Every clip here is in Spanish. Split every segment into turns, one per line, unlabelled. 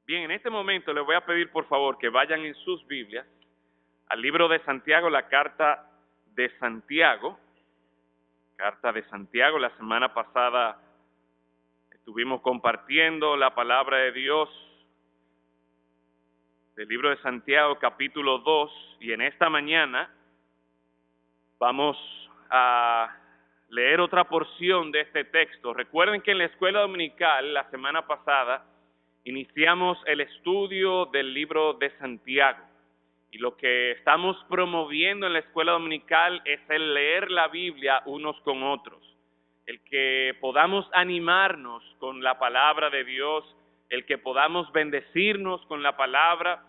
Bien, en este momento les voy a pedir por favor que vayan en sus Biblias al libro de Santiago, la carta de Santiago. Carta de Santiago, la semana pasada estuvimos compartiendo la palabra de Dios del libro de Santiago, capítulo 2, y en esta mañana vamos a leer otra porción de este texto. Recuerden que en la escuela dominical, la semana pasada, iniciamos el estudio del libro de Santiago. Y lo que estamos promoviendo en la escuela dominical es el leer la Biblia unos con otros. El que podamos animarnos con la palabra de Dios, el que podamos bendecirnos con la palabra,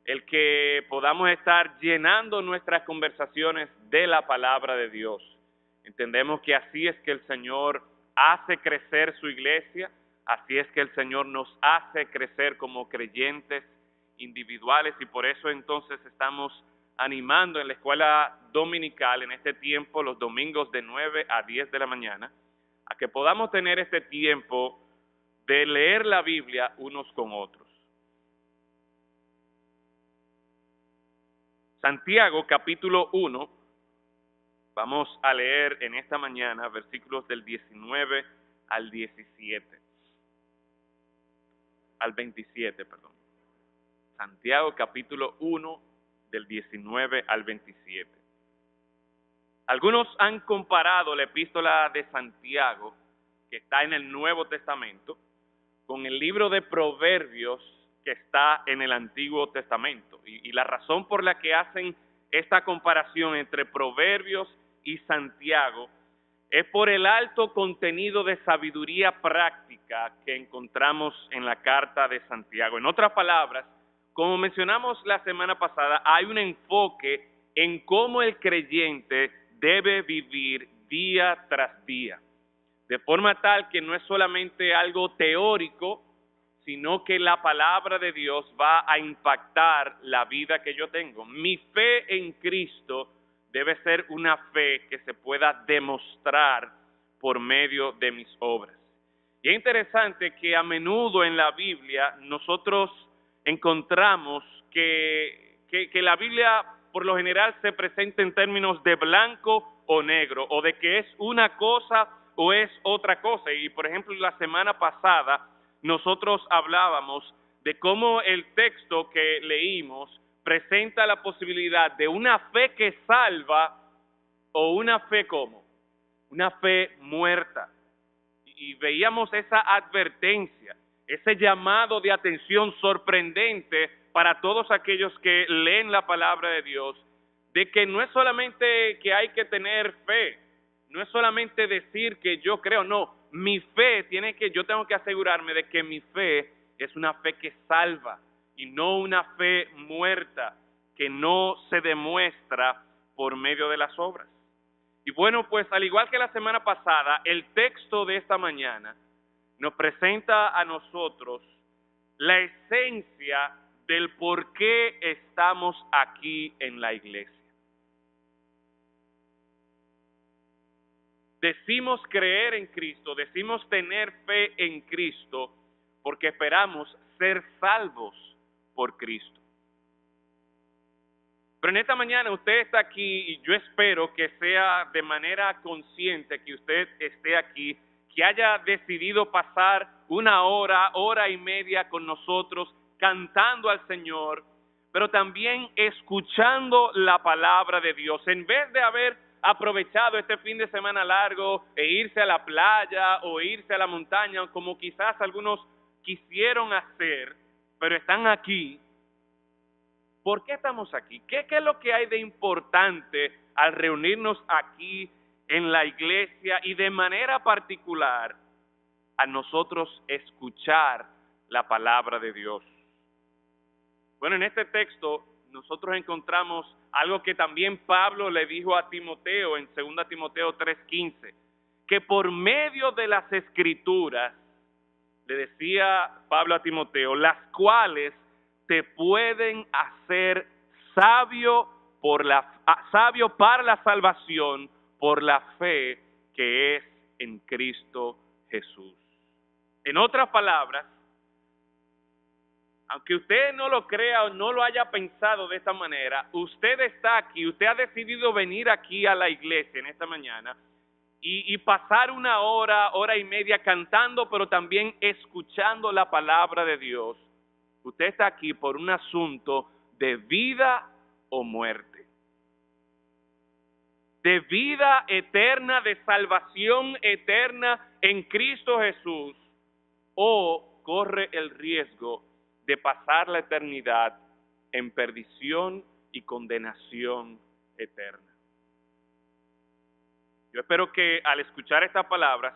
el que podamos estar llenando nuestras conversaciones de la palabra de Dios. Entendemos que así es que el Señor hace crecer su iglesia, así es que el Señor nos hace crecer como creyentes individuales, y por eso entonces estamos animando en la escuela dominical en este tiempo, los domingos de 9 a 10 de la mañana, a que podamos tener este tiempo de leer la Biblia unos con otros. Santiago capítulo 1, vamos a leer en esta mañana versículos del 19 al 17, al 27, perdón. Santiago capítulo 1 del 19 al 27. Algunos han comparado la epístola de Santiago, que está en el Nuevo Testamento, con el libro de Proverbios que está en el Antiguo Testamento. Y la razón por la que hacen esta comparación entre Proverbios y Santiago es por el alto contenido de sabiduría práctica que encontramos en la carta de Santiago. En otras palabras, como mencionamos la semana pasada, hay un enfoque en cómo el creyente debe vivir día tras día, de forma tal que no es solamente algo teórico, sino que la palabra de Dios va a impactar la vida que yo tengo. Mi fe en Cristo debe ser una fe que se pueda demostrar por medio de mis obras. Y es interesante que a menudo en la Biblia nosotros encontramos que la Biblia por lo general se presenta en términos de blanco o negro, o de que es una cosa o es otra cosa. Y por ejemplo, la semana pasada nosotros hablábamos de cómo el texto que leímos presenta la posibilidad de una fe que salva o una fe como una fe muerta. Y veíamos esa advertencia, ese llamado de atención sorprendente para todos aquellos que leen la palabra de Dios, de que no es solamente que hay que tener fe, no es solamente decir que yo creo, no, mi fe yo tengo que asegurarme de que mi fe es una fe que salva y no una fe muerta que no se demuestra por medio de las obras. Y bueno, pues al igual que la semana pasada, el texto de esta mañana nos presenta a nosotros la esencia del por qué estamos aquí en la iglesia. Decimos creer en Cristo, decimos tener fe en Cristo, porque esperamos ser salvos por Cristo. Pero en esta mañana usted está aquí y yo espero que sea de manera consciente que usted esté aquí, que haya decidido pasar una hora, hora y media con nosotros cantando al Señor, pero también escuchando la palabra de Dios. En vez de haber aprovechado este fin de semana largo e irse a la playa o irse a la montaña, como quizás algunos quisieron hacer, pero están aquí. ¿Por qué estamos aquí? ¿Qué es lo que hay de importante al reunirnos aquí en la iglesia y de manera particular a nosotros escuchar la palabra de Dios? Bueno, en este texto nosotros encontramos algo que también Pablo le dijo a Timoteo en 2 Timoteo 3:15, que por medio de las Escrituras, le decía Pablo a Timoteo, las cuales te pueden hacer sabio para la salvación por la fe que es en Cristo Jesús. En otras palabras, Aunque usted no lo crea o no lo haya pensado de esta manera, usted está aquí, usted ha decidido venir aquí a la iglesia en esta mañana y pasar una hora, hora y media cantando, pero también escuchando la palabra de Dios. Usted está aquí por un asunto de vida o muerte. De vida eterna, de salvación eterna en Cristo Jesús, o corre el riesgo de pasar la eternidad en perdición y condenación eterna. Yo espero que al escuchar estas palabras,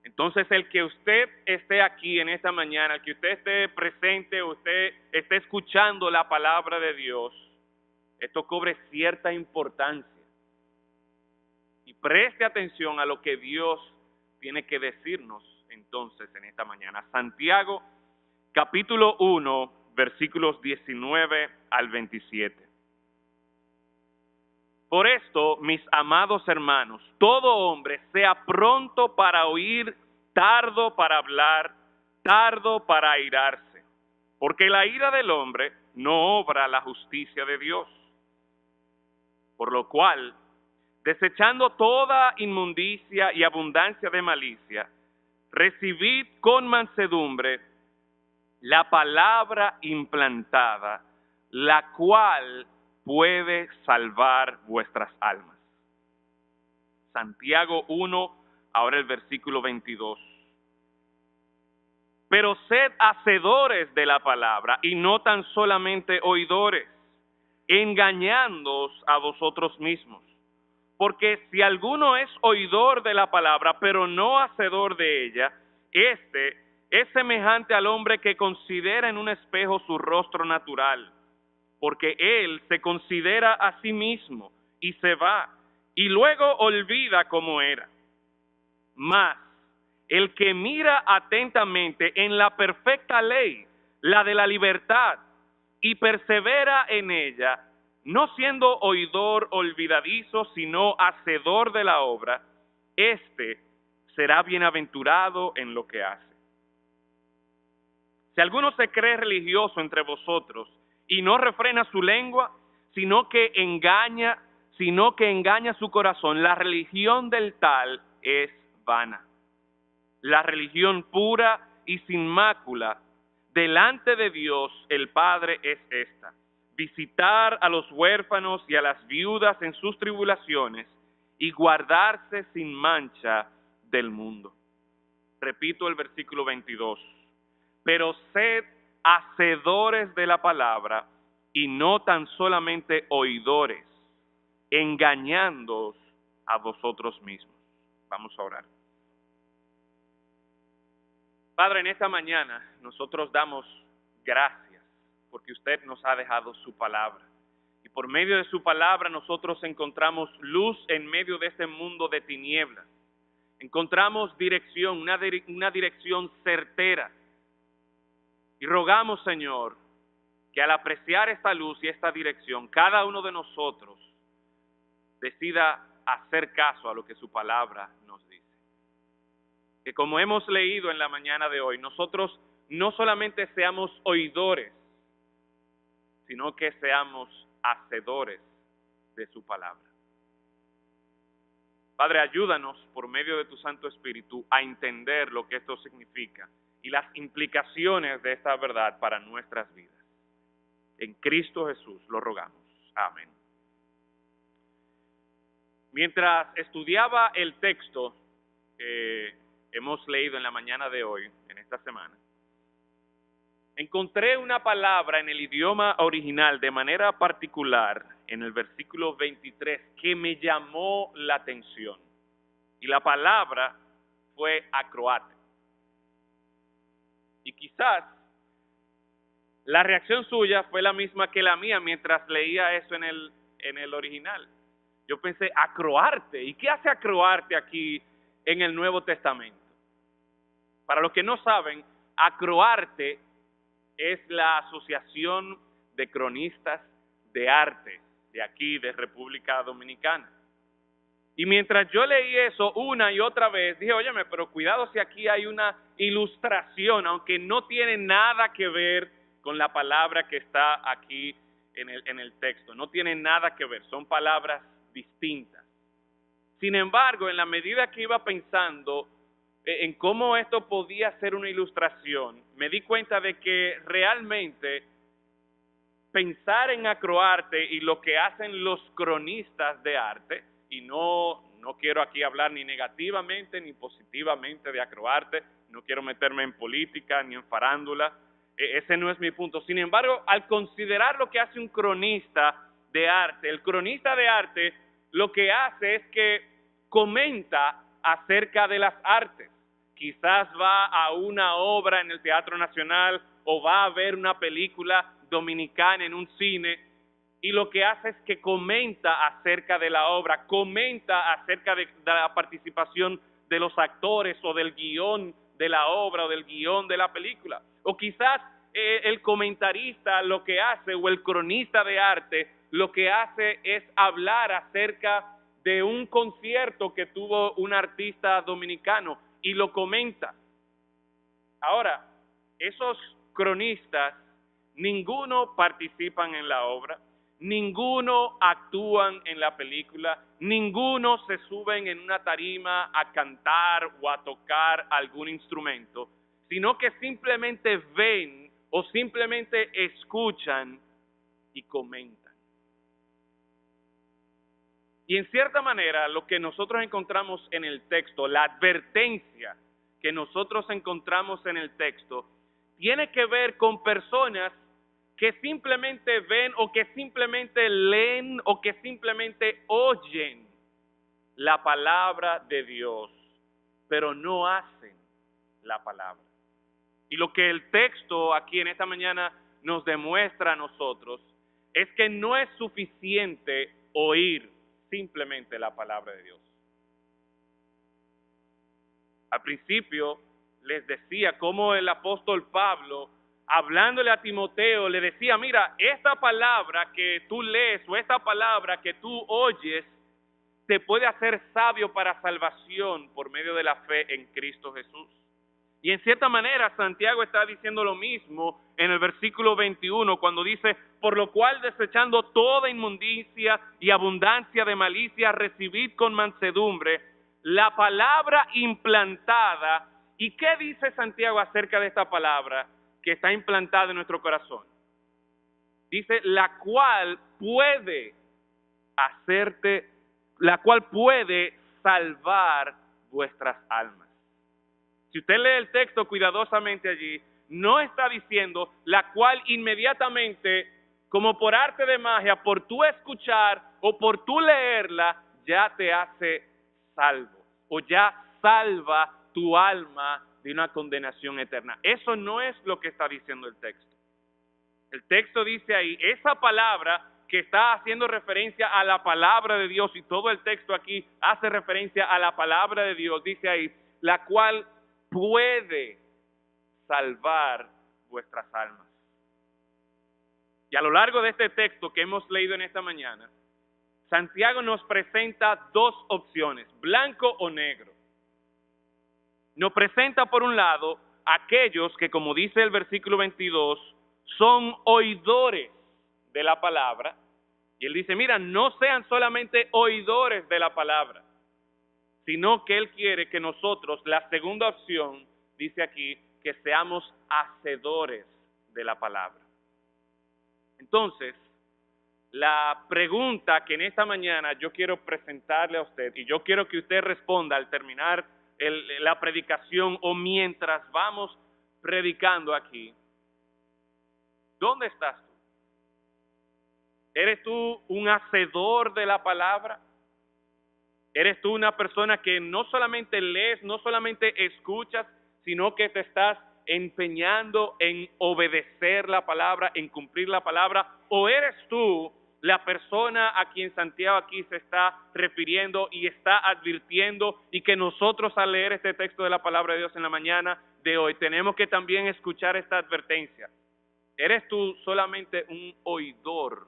entonces el que usted esté aquí en esta mañana, el que usted esté presente, usted esté escuchando la palabra de Dios, esto cobre cierta importancia. Y preste atención a lo que Dios tiene que decirnos entonces en esta mañana. Santiago, capítulo 1, versículos 19 al 27. Por esto, mis amados hermanos, todo hombre sea pronto para oír, tardo para hablar, tardo para airarse, porque la ira del hombre no obra la justicia de Dios. Por lo cual, desechando toda inmundicia y abundancia de malicia, recibid con mansedumbre la palabra implantada, la cual puede salvar vuestras almas. Santiago 1, ahora el versículo 22. Pero sed hacedores de la palabra y no tan solamente oidores, engañándoos a vosotros mismos. Porque si alguno es oidor de la palabra, pero no hacedor de ella, este es semejante al hombre que considera en un espejo su rostro natural, porque él se considera a sí mismo y se va, y luego olvida cómo era. Mas el que mira atentamente en la perfecta ley, la de la libertad, y persevera en ella, no siendo oidor olvidadizo, sino hacedor de la obra, éste será bienaventurado en lo que hace. Si alguno se cree religioso entre vosotros y no refrena su lengua, sino que engaña su corazón, la religión del tal es vana. La religión pura y sin mácula delante de Dios el Padre es esta: visitar a los huérfanos y a las viudas en sus tribulaciones y guardarse sin mancha del mundo. Repito el versículo 22. Pero sed hacedores de la palabra y no tan solamente oidores, engañándoos a vosotros mismos. Vamos a orar. Padre, en esta mañana nosotros damos gracias porque usted nos ha dejado su palabra. Y por medio de su palabra nosotros encontramos luz en medio de este mundo de tinieblas. Encontramos dirección, una dirección certera. Y rogamos, Señor, que al apreciar esta luz y esta dirección, cada uno de nosotros decida hacer caso a lo que su palabra nos dice. Que como hemos leído en la mañana de hoy, nosotros no solamente seamos oidores, sino que seamos hacedores de su palabra. Padre, ayúdanos por medio de tu Santo Espíritu a entender lo que esto significa y las implicaciones de esta verdad para nuestras vidas. En Cristo Jesús lo rogamos. Amén. Mientras estudiaba el texto que hemos leído en la mañana de hoy, en esta semana, encontré una palabra en el idioma original de manera particular en el versículo 23 que me llamó la atención. Y la palabra fue acroate. Y quizás la reacción suya fue la misma que la mía mientras leía eso en el original. Yo pensé, acroarte. ¿Y qué hace acroarte aquí en el Nuevo Testamento? Para los que no saben, acroarte es la Asociación de Cronistas de Arte de aquí, de República Dominicana. Y mientras yo leí eso una y otra vez, dije, pero cuidado si aquí hay una ilustración, aunque no tiene nada que ver con la palabra que está aquí en el texto. No tienen nada que ver, son palabras distintas. Sin embargo, en la medida que iba pensando en cómo esto podía ser una ilustración, me di cuenta de que realmente pensar en acroarte y lo que hacen los cronistas de arte, y no quiero aquí hablar ni negativamente ni positivamente de acroarte, no quiero meterme en política ni en farándula, ese no es mi punto. Sin embargo, al considerar lo que hace un cronista de arte, el cronista de arte lo que hace es que comenta acerca de las artes. Quizás va a una obra en el Teatro Nacional o va a ver una película dominicana en un cine y lo que hace es que comenta acerca de la obra, comenta acerca de la participación de los actores o del guión de la obra o del guión de la película. O quizás el comentarista lo que hace o el cronista de arte lo que hace es hablar acerca de un concierto que tuvo un artista dominicano y lo comenta. Ahora, esos cronistas, ninguno participan en la obra, ninguno actúan en la película, ninguno se suben en una tarima a cantar o a tocar algún instrumento, sino que simplemente ven o simplemente escuchan y comentan. Y en cierta manera, lo que nosotros encontramos en el texto, la advertencia que nosotros encontramos en el texto, tiene que ver con personas que simplemente ven o que simplemente leen o que simplemente oyen la palabra de Dios, pero no hacen la palabra. Y lo que el texto aquí en esta mañana nos demuestra a nosotros es que no es suficiente oír simplemente la palabra de Dios. Al principio les decía cómo el apóstol Pablo, hablándole a Timoteo, le decía, mira, esta palabra que tú lees o esta palabra que tú oyes te puede hacer sabio para salvación por medio de la fe en Cristo Jesús. Y en cierta manera Santiago está diciendo lo mismo en el versículo 21 cuando dice, por lo cual desechando toda inmundicia y abundancia de malicia, recibid con mansedumbre la palabra implantada. ¿Y qué dice Santiago acerca de esta palabra que está implantada en nuestro corazón? Dice, la cual puede salvar vuestras almas. Si usted lee el texto cuidadosamente allí, no está diciendo la cual inmediatamente, como por arte de magia, por tú escuchar o por tú leerla, ya te hace salvo o ya salva tu alma de una condenación eterna. Eso no es lo que está diciendo el texto. El texto dice ahí, esa palabra que está haciendo referencia a la palabra de Dios, y todo el texto aquí hace referencia a la palabra de Dios, dice ahí, la cual puede salvar vuestras almas. Y a lo largo de este texto que hemos leído en esta mañana, Santiago nos presenta dos opciones, blanco o negro. Nos presenta por un lado aquellos que, como dice el versículo 22, son oidores de la palabra. Y él dice, mira, no sean solamente oidores de la palabra, sino que él quiere que nosotros, la segunda opción, dice aquí, que seamos hacedores de la palabra. Entonces, la pregunta que en esta mañana yo quiero presentarle a usted, y yo quiero que usted responda al terminar la predicación o mientras vamos predicando aquí, ¿dónde estás tú? ¿Eres tú un hacedor de la palabra? ¿Eres tú una persona que no solamente lees, no solamente escuchas, sino que te estás empeñando en obedecer la palabra, en cumplir la palabra? ¿O eres tú la persona a quien Santiago aquí se está refiriendo y está advirtiendo, y que nosotros al leer este texto de la palabra de Dios en la mañana de hoy tenemos que también escuchar esta advertencia? ¿Eres tú solamente un oidor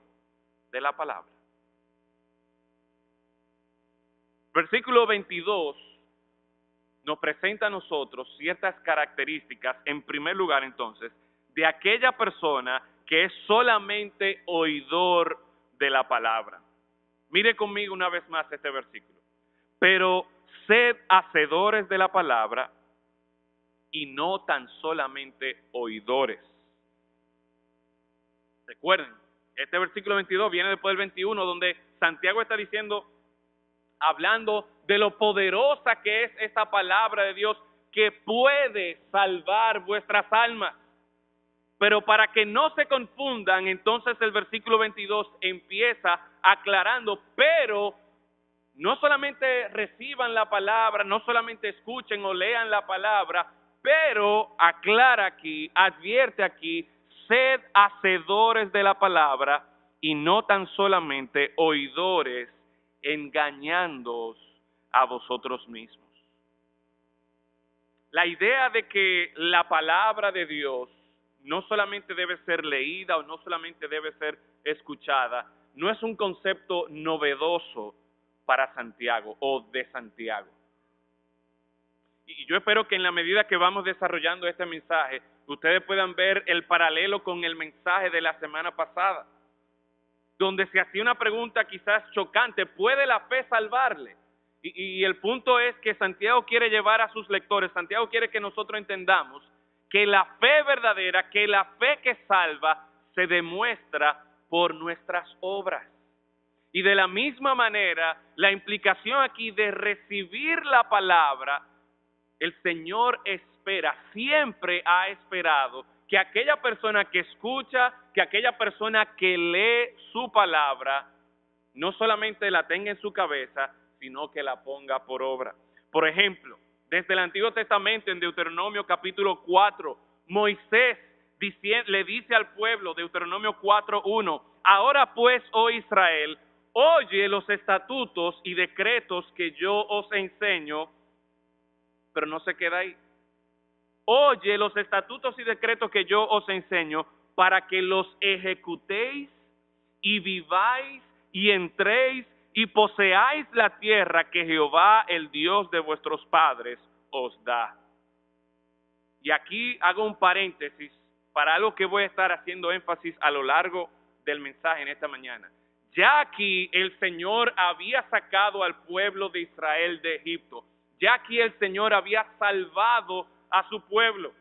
de la palabra? Versículo 22 nos presenta a nosotros ciertas características, en primer lugar entonces, de aquella persona que es solamente oidor de la palabra. Mire conmigo una vez más este versículo. Pero sed hacedores de la palabra y no tan solamente oidores. Recuerden, este versículo 22 viene después del 21, donde Santiago está diciendo, hablando de lo poderosa que es esta palabra de Dios, que puede salvar vuestras almas. Pero para que no se confundan, entonces el versículo 22 empieza aclarando, pero no solamente reciban la palabra, no solamente escuchen o lean la palabra, pero aclara aquí, advierte aquí, sed hacedores de la palabra y no tan solamente oidores, engañándoos a vosotros mismos. La idea de que la palabra de Dios no solamente debe ser leída o no solamente debe ser escuchada, no es un concepto novedoso para Santiago o de Santiago. Y yo espero que en la medida que vamos desarrollando este mensaje, ustedes puedan ver el paralelo con el mensaje de la semana pasada, donde se hacía una pregunta quizás chocante, ¿puede la fe salvarle? Y el punto es que Santiago quiere llevar a sus lectores, Santiago quiere que nosotros entendamos que la fe verdadera, que la fe que salva, se demuestra por nuestras obras. Y de la misma manera, la implicación aquí de recibir la palabra, el Señor espera, siempre ha esperado que aquella persona que escucha, que aquella persona que lee su palabra, no solamente la tenga en su cabeza, sino que la ponga por obra. Por ejemplo, desde el Antiguo Testamento, en Deuteronomio capítulo 4, Moisés le dice al pueblo, Deuteronomio 4:1, ahora pues, oh Israel, oye los estatutos y decretos que yo os enseño, pero no se queda ahí. Oye los estatutos y decretos que yo os enseño para que los ejecutéis y viváis y entréis y poseáis la tierra que Jehová, el Dios de vuestros padres, os da. Y aquí hago un paréntesis para algo que voy a estar haciendo énfasis a lo largo del mensaje en esta mañana. Ya aquí el Señor había sacado al pueblo de Israel de Egipto. Ya aquí el Señor había salvado a su pueblo.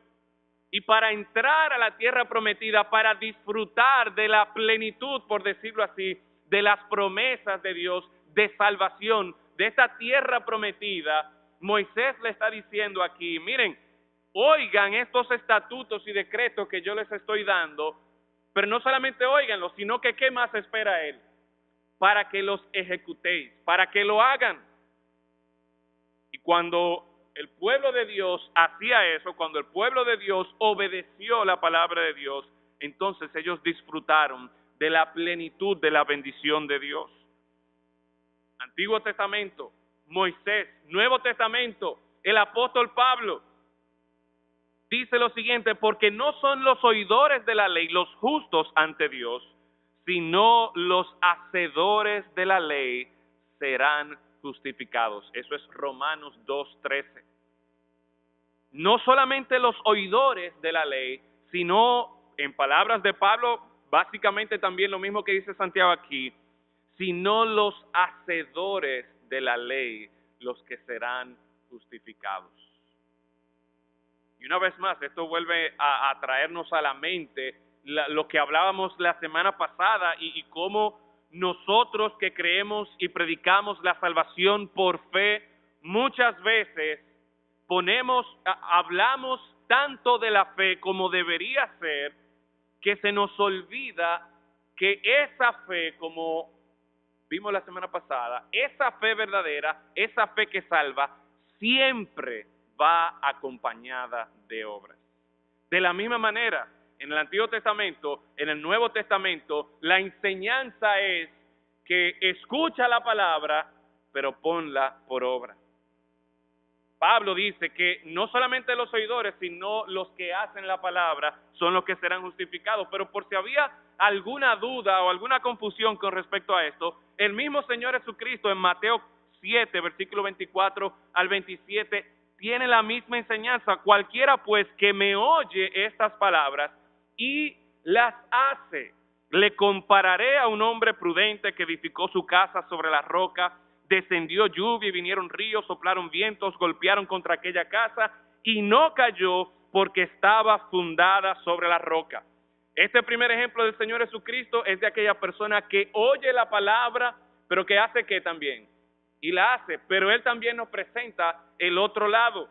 Y para entrar a la tierra prometida, para disfrutar de la plenitud, por decirlo así, de las promesas de Dios, de salvación, de esta tierra prometida, Moisés le está diciendo aquí, miren, oigan estos estatutos y decretos que yo les estoy dando, pero no solamente oiganlos, sino que ¿qué más espera él? Para que los ejecutéis, para que lo hagan. Y cuando el pueblo de Dios hacía eso, cuando el pueblo de Dios obedeció la palabra de Dios, entonces ellos disfrutaron de la plenitud de la bendición de Dios. Antiguo Testamento, Moisés. Nuevo Testamento, el apóstol Pablo. Dice lo siguiente, porque no son los oidores de la ley los justos ante Dios, sino los hacedores de la ley serán justificados. Eso es Romanos 2:13. No solamente los oidores de la ley, sino, en palabras de Pablo, básicamente también lo mismo que dice Santiago aquí, sino los hacedores de la ley, los que serán justificados. Y una vez más, esto vuelve a traernos a la mente lo que hablábamos la semana pasada y cómo nosotros que creemos y predicamos la salvación por fe, muchas veces hablamos tanto de la fe como debería ser, que se nos olvida que esa fe, como vimos la semana pasada, esa fe verdadera, esa fe que salva, siempre va acompañada de obras. De la misma manera, en el Antiguo Testamento, en el Nuevo Testamento, la enseñanza es que escucha la palabra, pero ponla por obra. Pablo dice que no solamente los oidores, sino los que hacen la palabra son los que serán justificados. Pero por si había alguna duda o alguna confusión con respecto a esto, el mismo Señor Jesucristo en Mateo 7, versículo 24 al 27, tiene la misma enseñanza. Cualquiera pues que me oye estas palabras y las hace. Le compararé a un hombre prudente que edificó su casa sobre la roca, descendió lluvia y vinieron ríos, soplaron vientos, golpearon contra aquella casa y no cayó porque estaba fundada sobre la roca. Este primer ejemplo del Señor Jesucristo es de aquella persona que oye la palabra, pero que hace ¿qué también? Y la hace, pero Él también nos presenta el otro lado,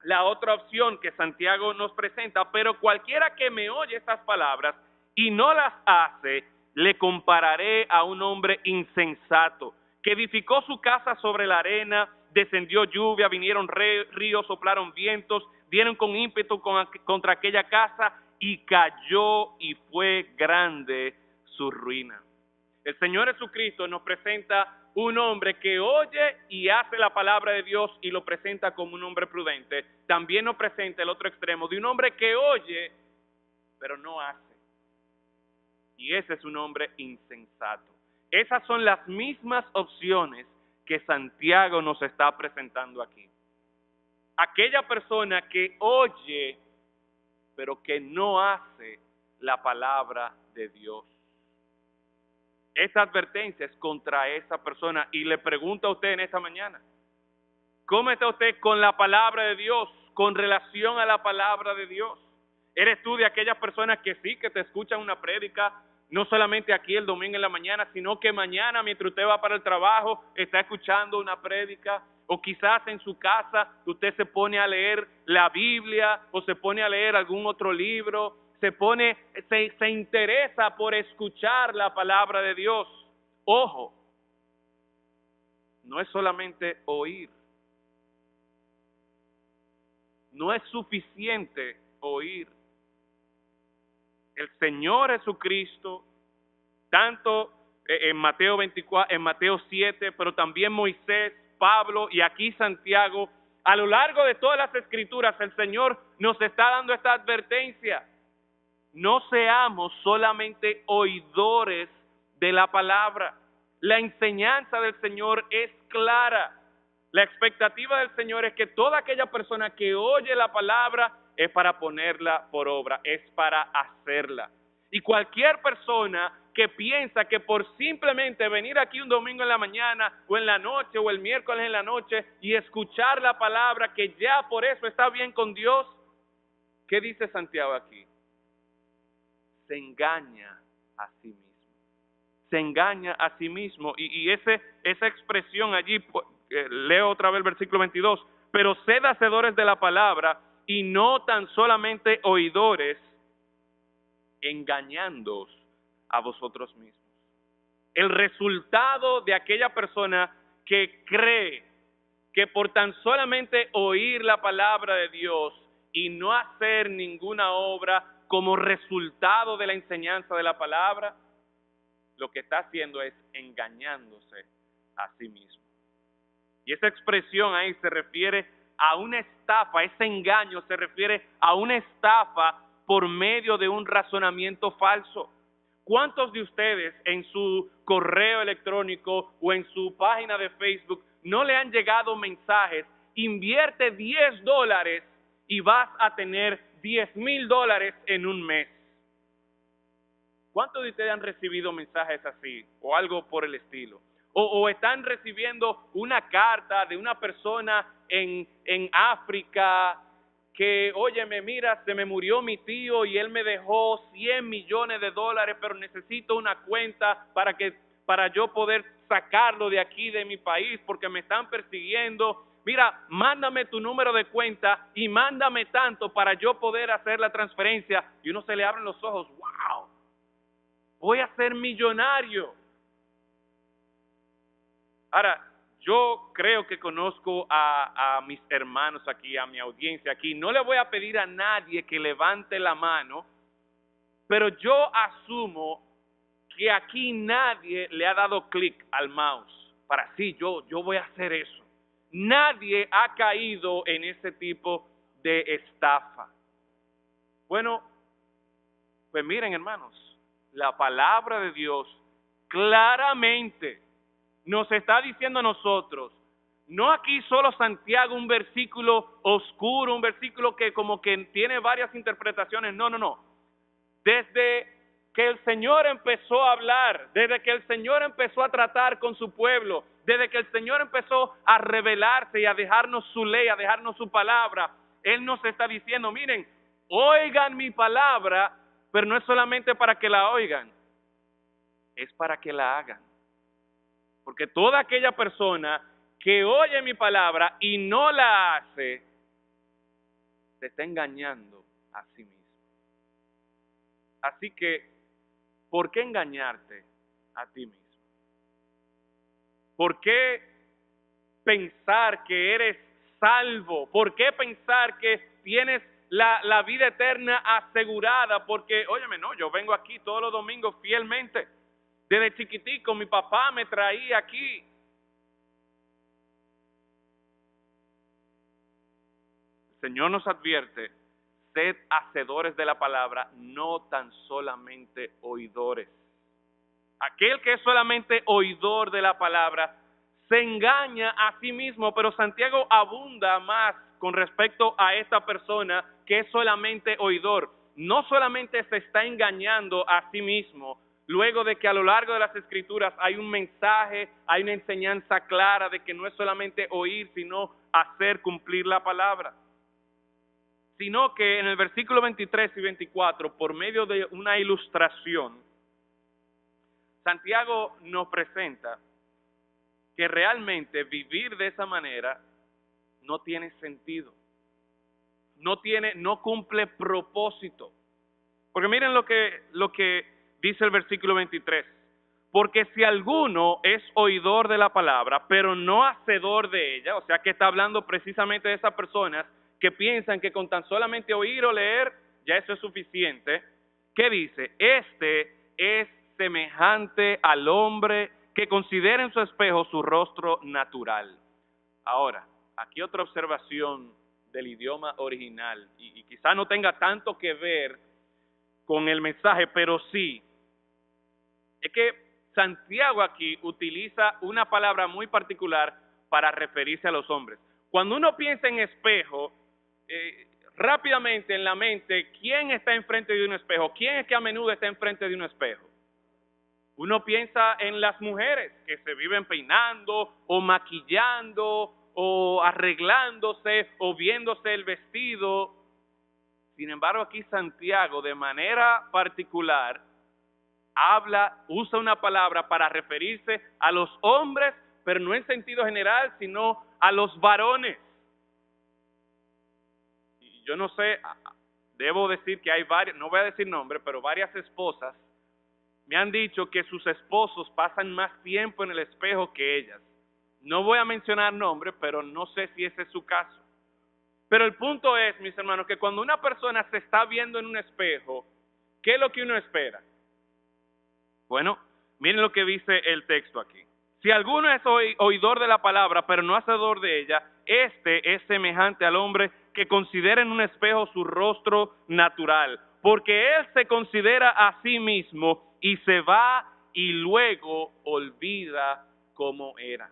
la otra opción que Santiago nos presenta, pero cualquiera que me oye estas palabras y no las hace, le compararé a un hombre insensato, que edificó su casa sobre la arena, descendió lluvia, vinieron ríos, soplaron vientos, dieron con ímpetu contra aquella casa y cayó y fue grande su ruina. El Señor Jesucristo nos presenta un hombre que oye y hace la palabra de Dios y lo presenta como un hombre prudente. También nos presenta el otro extremo de un hombre que oye, pero no hace. Y ese es un hombre insensato. Esas son las mismas opciones que Santiago nos está presentando aquí. Aquella persona que oye, pero que no hace la palabra de Dios. Esta advertencia es contra esa persona y le pregunto a usted en esta mañana, ¿cómo está usted con la palabra de Dios, con relación a la palabra de Dios? ¿Eres tú de aquellas personas que sí, que te escuchan una prédica, no solamente aquí el domingo en la mañana, sino que mañana mientras usted va para el trabajo está escuchando una prédica? O quizás en su casa usted se pone a leer la Biblia o se pone a leer algún otro libro, se interesa por escuchar la palabra de Dios. Ojo, no es solamente oír. No es suficiente oír. El Señor Jesucristo, tanto en Mateo 24, en Mateo 7, pero también Moisés, Pablo y aquí Santiago, a lo largo de todas las Escrituras, el Señor nos está dando esta advertencia. No seamos solamente oidores de la palabra. La enseñanza del Señor es clara. La expectativa del Señor es que toda aquella persona que oye la palabra es para ponerla por obra, es para hacerla. Y cualquier persona que piensa que por simplemente venir aquí un domingo en la mañana o en la noche o el miércoles en la noche y escuchar la palabra, que ya por eso está bien con Dios, ¿qué dice Santiago aquí? Se engaña a sí mismo. Se engaña a sí mismo. Y esa expresión allí, leo otra vez el versículo 22, pero sed hacedores de la palabra y no tan solamente oidores, engañándoos a vosotros mismos. El resultado de aquella persona que cree que por tan solamente oír la palabra de Dios y no hacer ninguna obra como resultado de la enseñanza de la palabra, lo que está haciendo es engañándose a sí mismo. Y esa expresión ahí se refiere a una estafa, ese engaño se refiere a una estafa por medio de un razonamiento falso. ¿Cuántos de ustedes en su correo electrónico o en su página de Facebook no le han llegado mensajes? Invierte $10 y vas a tener $10,000 en un mes. ¿Cuántos de ustedes han recibido mensajes así o algo por el estilo? O están recibiendo una carta de una persona en África que, óyeme, mira, se me murió mi tío y él me dejó $100 millones, pero necesito una cuenta para yo poder sacarlo de aquí, de mi país, porque me están persiguiendo. Mira, mándame tu número de cuenta y mándame tanto para yo poder hacer la transferencia. Y uno se le abren los ojos, wow, voy a ser millonario. Ahora, yo creo que conozco a mis hermanos aquí, a mi audiencia aquí. No le voy a pedir a nadie que levante la mano, pero yo asumo que aquí nadie le ha dado clic al mouse para sí, yo voy a hacer eso. Nadie ha caído en ese tipo de estafa. Bueno, pues miren, hermanos, la palabra de Dios claramente nos está diciendo a nosotros, no aquí solo Santiago, un versículo oscuro, un versículo que como que tiene varias interpretaciones, no. Desde que el Señor empezó a hablar, desde que el Señor empezó a tratar con su pueblo, desde que el Señor empezó a revelarse y a dejarnos su ley, a dejarnos su palabra, Él nos está diciendo, miren, oigan mi palabra, pero no es solamente para que la oigan, es para que la hagan. Porque toda aquella persona que oye mi palabra y no la hace, se está engañando a sí mismo. Así que, ¿por qué engañarte a ti mismo? ¿Por qué pensar que eres salvo? ¿Por qué pensar que tienes la vida eterna asegurada? Porque, óyeme, no, yo vengo aquí todos los domingos fielmente. Desde chiquitico mi papá me traía aquí. El Señor nos advierte, sed hacedores de la palabra, no tan solamente oidores. Aquel que es solamente oidor de la palabra se engaña a sí mismo, pero Santiago abunda más con respecto a esta persona que es solamente oidor. No solamente se está engañando a sí mismo, luego de que a lo largo de las Escrituras hay un mensaje, hay una enseñanza clara de que no es solamente oír, sino hacer cumplir la palabra. Sino que en el versículo 23 y 24, por medio de una ilustración, Santiago nos presenta que realmente vivir de esa manera no tiene sentido, no cumple propósito. Porque miren lo que dice el versículo 23. Porque si alguno es oidor de la palabra, pero no hacedor de ella, o sea que está hablando precisamente de esas personas que piensan que con tan solamente oír o leer, ya eso es suficiente. ¿Qué dice? Este es semejante al hombre que considera en su espejo su rostro natural. Ahora, aquí otra observación del idioma original, y quizá no tenga tanto que ver con el mensaje, pero sí, es que Santiago aquí utiliza una palabra muy particular para referirse a los hombres. Cuando uno piensa en espejo, rápidamente en la mente, ¿quién está enfrente de un espejo? ¿Quién es que a menudo está enfrente de un espejo? Uno piensa en las mujeres que se viven peinando o maquillando o arreglándose o viéndose el vestido. Sin embargo, aquí Santiago de manera particular usa una palabra para referirse a los hombres, pero no en sentido general, sino a los varones. Y yo no sé, debo decir que hay varias, no voy a decir nombre, pero varias esposas me han dicho que sus esposos pasan más tiempo en el espejo que ellas. No voy a mencionar nombres, pero no sé si ese es su caso. Pero el punto es, mis hermanos, que cuando una persona se está viendo en un espejo, ¿qué es lo que uno espera? Bueno, miren lo que dice el texto aquí. Si alguno es oidor de la palabra, pero no hacedor de ella, este es semejante al hombre que considera en un espejo su rostro natural, porque él se considera a sí mismo y se va y luego olvida cómo era.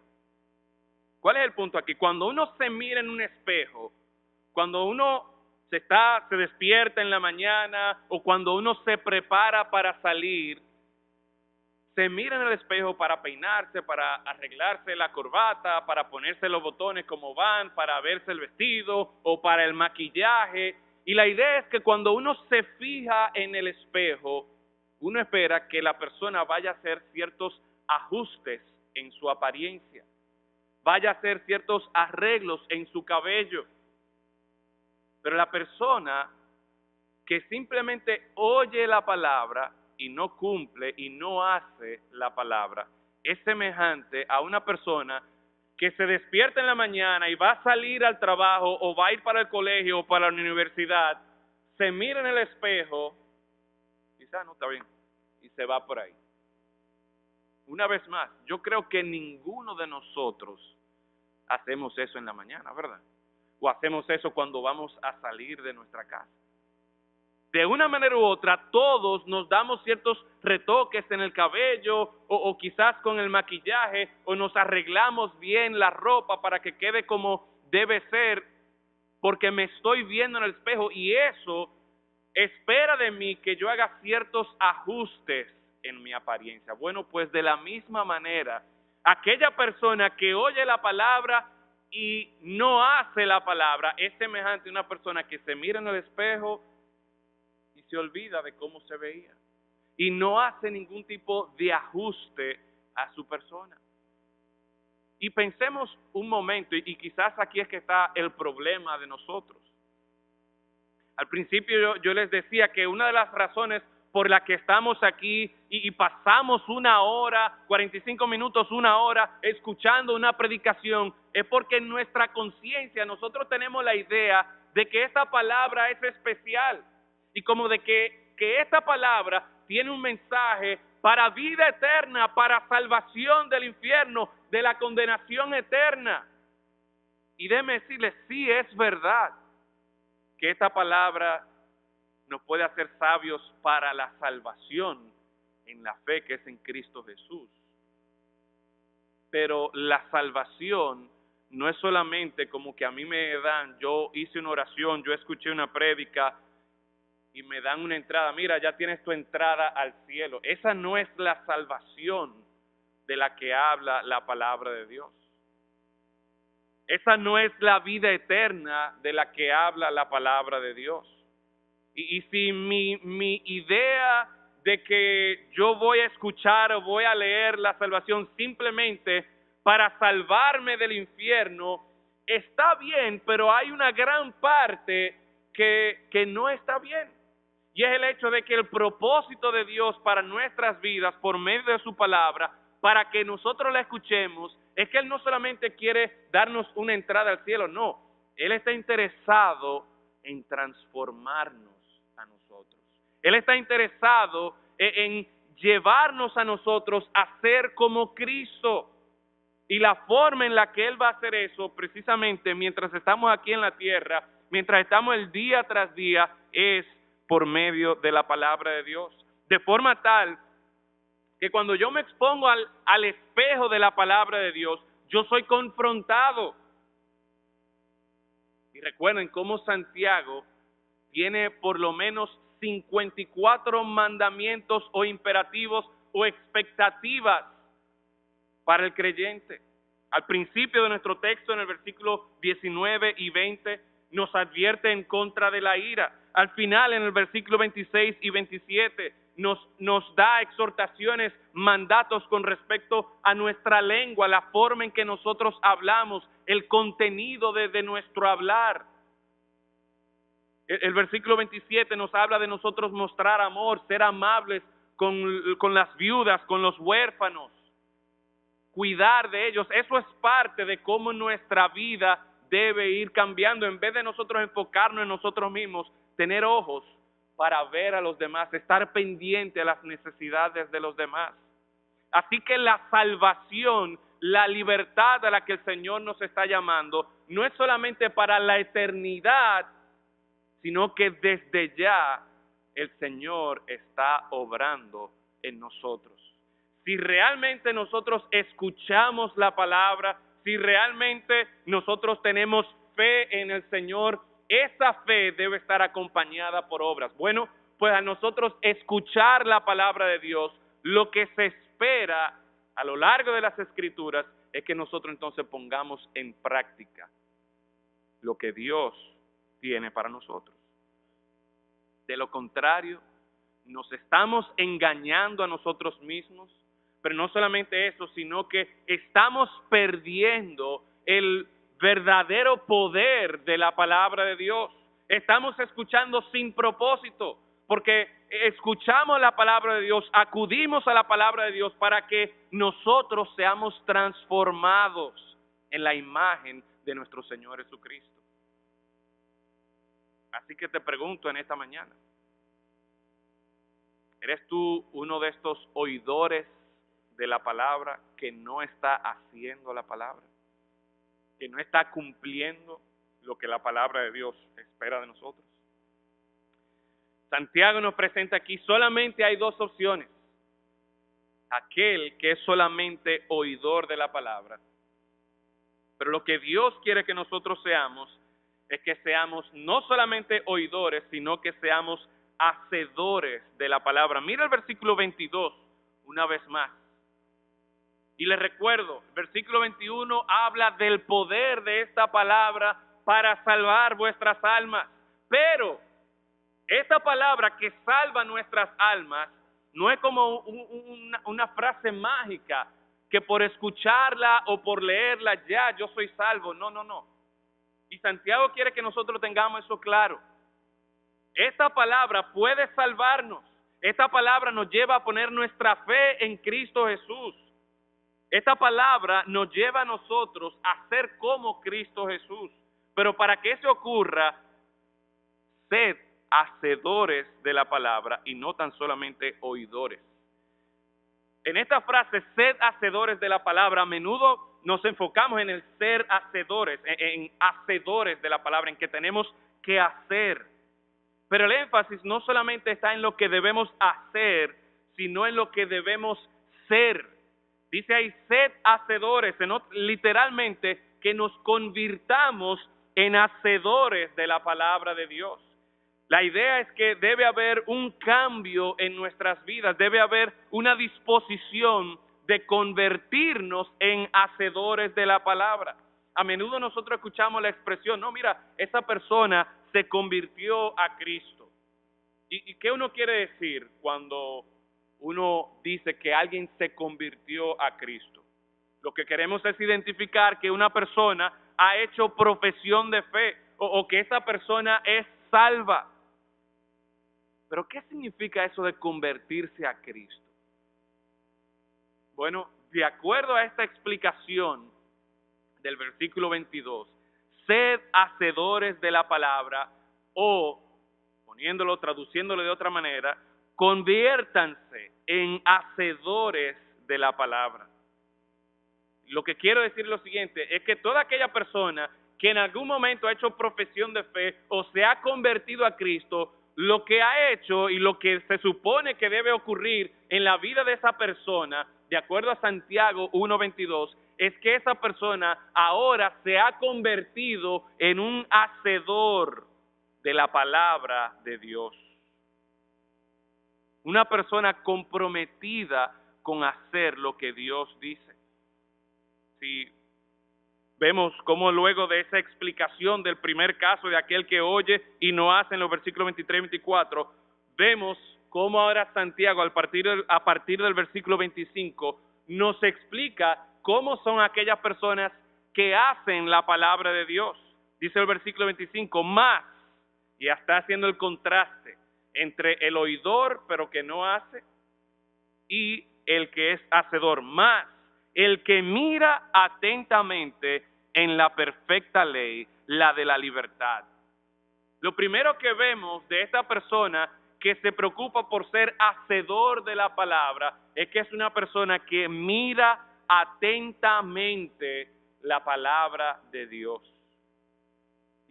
¿Cuál es el punto aquí? Cuando uno se mira en un espejo, cuando uno se despierta en la mañana o cuando uno se prepara para salir, se mira en el espejo para peinarse, para arreglarse la corbata, para ponerse los botones como van, para verse el vestido o para el maquillaje. Y la idea es que cuando uno se fija en el espejo, uno espera que la persona vaya a hacer ciertos ajustes en su apariencia, vaya a hacer ciertos arreglos en su cabello. Pero la persona que simplemente oye la palabra y no cumple y no hace la palabra, es semejante a una persona que se despierta en la mañana y va a salir al trabajo o va a ir para el colegio o para la universidad, se mira en el espejo, quizás no está bien, y se va por ahí. Una vez más, yo creo que ninguno de nosotros hacemos eso en la mañana, ¿verdad? O hacemos eso cuando vamos a salir de nuestra casa. De una manera u otra, todos nos damos ciertos retoques en el cabello o quizás con el maquillaje o nos arreglamos bien la ropa para que quede como debe ser porque me estoy viendo en el espejo y eso espera de mí que yo haga ciertos ajustes en mi apariencia. Bueno, pues de la misma manera, aquella persona que oye la palabra y no hace la palabra es semejante a una persona que se mira en el espejo y se olvida de cómo se veía y no hace ningún tipo de ajuste a su persona. Y pensemos un momento, y quizás aquí es que está el problema de nosotros. Al principio yo les decía que una de las razones por la que estamos aquí y pasamos 1 hora, 45 minutos, 1 hora escuchando una predicación, es porque en nuestra conciencia nosotros tenemos la idea de que esta palabra es especial y como de que esta palabra tiene un mensaje para vida eterna, para salvación del infierno, de la condenación eterna. Y déjeme decirles, sí es verdad que esta palabra nos puede hacer sabios para la salvación en la fe que es en Cristo Jesús. Pero la salvación no es solamente como que a mí me dan, yo hice una oración, yo escuché una prédica y me dan una entrada, mira, ya tienes tu entrada al cielo. Esa no es la salvación de la que habla la palabra de Dios. Esa no es la vida eterna de la que habla la palabra de Dios. Y si mi idea de que yo voy a escuchar o voy a leer la salvación simplemente para salvarme del infierno, está bien, pero hay una gran parte que no está bien. Y es el hecho de que el propósito de Dios para nuestras vidas, por medio de su palabra, para que nosotros la escuchemos, es que Él no solamente quiere darnos una entrada al cielo, no. Él está interesado en transformarnos a nosotros. Él está interesado en llevarnos a nosotros a ser como Cristo. Y la forma en la que Él va a hacer eso, precisamente mientras estamos aquí en la tierra, mientras estamos el día tras día, es por medio de la palabra de Dios. De forma tal que cuando yo me expongo al espejo de la palabra de Dios, yo soy confrontado. Y recuerden cómo Santiago tiene por lo menos 54 mandamientos o imperativos o expectativas para el creyente. Al principio de nuestro texto, en el versículo 19 y 20, nos advierte en contra de la ira. Al final, en el versículo 26 y 27, nos da exhortaciones, mandatos con respecto a nuestra lengua, la forma en que nosotros hablamos, el contenido de nuestro hablar. El versículo 27 nos habla de nosotros mostrar amor, ser amables con las viudas, con los huérfanos, cuidar de ellos. Eso es parte de cómo nuestra vida debe ir cambiando. En vez de nosotros enfocarnos en nosotros mismos, tener ojos para ver a los demás, estar pendiente a las necesidades de los demás. Así que la salvación, la libertad a la que el Señor nos está llamando, no es solamente para la eternidad, sino que desde ya el Señor está obrando en nosotros. Si realmente nosotros escuchamos la palabra, si realmente nosotros tenemos fe en el Señor, esa fe debe estar acompañada por obras. Bueno, pues a nosotros escuchar la palabra de Dios, lo que se espera a lo largo de las Escrituras es que nosotros entonces pongamos en práctica lo que Dios tiene para nosotros. De lo contrario, nos estamos engañando a nosotros mismos, pero no solamente eso, sino que estamos perdiendo el verdadero poder de la palabra de Dios. Estamos escuchando sin propósito, porque escuchamos la palabra de Dios, acudimos a la palabra de Dios para que nosotros seamos transformados en la imagen de nuestro Señor Jesucristo. Así que te pregunto en esta mañana, ¿eres tú uno de estos oidores de la palabra que no está haciendo la palabra? Que no está cumpliendo lo que la palabra de Dios espera de nosotros. Santiago nos presenta aquí, solamente hay 2 opciones. Aquel que es solamente oidor de la palabra. Pero lo que Dios quiere que nosotros seamos es que seamos no solamente oidores, sino que seamos hacedores de la palabra. Mira el versículo 22, una vez más. Y les recuerdo, el versículo 21 habla del poder de esta palabra para salvar vuestras almas. Pero esta palabra que salva nuestras almas no es como una frase mágica que por escucharla o por leerla ya yo soy salvo. No, no, no. Y Santiago quiere que nosotros tengamos eso claro. Esta palabra puede salvarnos. Esta palabra nos lleva a poner nuestra fe en Cristo Jesús. Esta palabra nos lleva a nosotros a ser como Cristo Jesús. Pero para que eso ocurra, sed hacedores de la palabra y no tan solamente oidores. En esta frase, sed hacedores de la palabra, a menudo nos enfocamos en el ser hacedores, en hacedores de la palabra, en que tenemos que hacer. Pero el énfasis no solamente está en lo que debemos hacer, sino en lo que debemos ser. Dice ahí, sed hacedores, literalmente que nos convirtamos en hacedores de la palabra de Dios. La idea es que debe haber un cambio en nuestras vidas, debe haber una disposición de convertirnos en hacedores de la palabra. A menudo nosotros escuchamos la expresión, no, mira, esa persona se convirtió a Cristo. ¿Y qué uno quiere decir cuando uno dice que alguien se convirtió a Cristo? Lo que queremos es identificar que una persona ha hecho profesión de fe o que esa persona es salva. Pero ¿qué significa eso de convertirse a Cristo? Bueno, de acuerdo a esta explicación del versículo 22, sed hacedores de la palabra, o, traduciéndolo de otra manera, conviértanse en hacedores de la palabra. Lo que quiero decir es lo siguiente, es que toda aquella persona que en algún momento ha hecho profesión de fe o se ha convertido a Cristo, lo que ha hecho y lo que se supone que debe ocurrir en la vida de esa persona, de acuerdo a Santiago 1:22, es que esa persona ahora se ha convertido en un hacedor de la palabra de Dios. Una persona comprometida con hacer lo que Dios dice. Si vemos cómo luego de esa explicación del primer caso de aquel que oye y no hace en los versículos 23 y 24, vemos cómo ahora Santiago a partir del versículo 25 nos explica cómo son aquellas personas que hacen la palabra de Dios. Dice el versículo 25, más, y está haciendo el contraste entre el oidor pero que no hace y el que es hacedor, más el que mira atentamente en la perfecta ley, la de la libertad. Lo primero que vemos de esta persona que se preocupa por ser hacedor de la palabra es que es una persona que mira atentamente la palabra de Dios.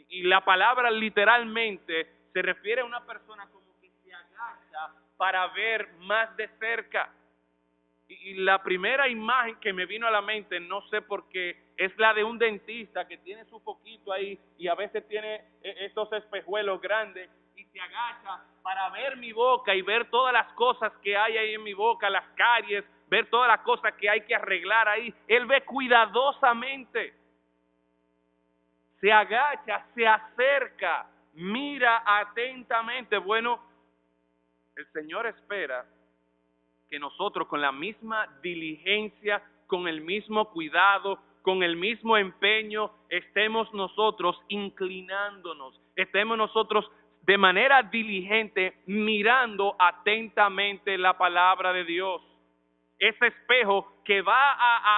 Y la palabra literalmente se refiere a una persona como que se agacha para ver más de cerca. Y la primera imagen que me vino a la mente, no sé por qué, es la de un dentista que tiene su foquito ahí y a veces tiene estos espejuelos grandes y se agacha para ver mi boca y ver todas las cosas que hay ahí en mi boca, las caries, ver todas las cosas que hay que arreglar ahí. Él ve cuidadosamente, se agacha, se acerca, mira atentamente. Bueno, el Señor espera que nosotros con la misma diligencia, con el mismo cuidado, con el mismo empeño, estemos nosotros inclinándonos, estemos nosotros de manera diligente mirando atentamente la palabra de Dios. Ese espejo que va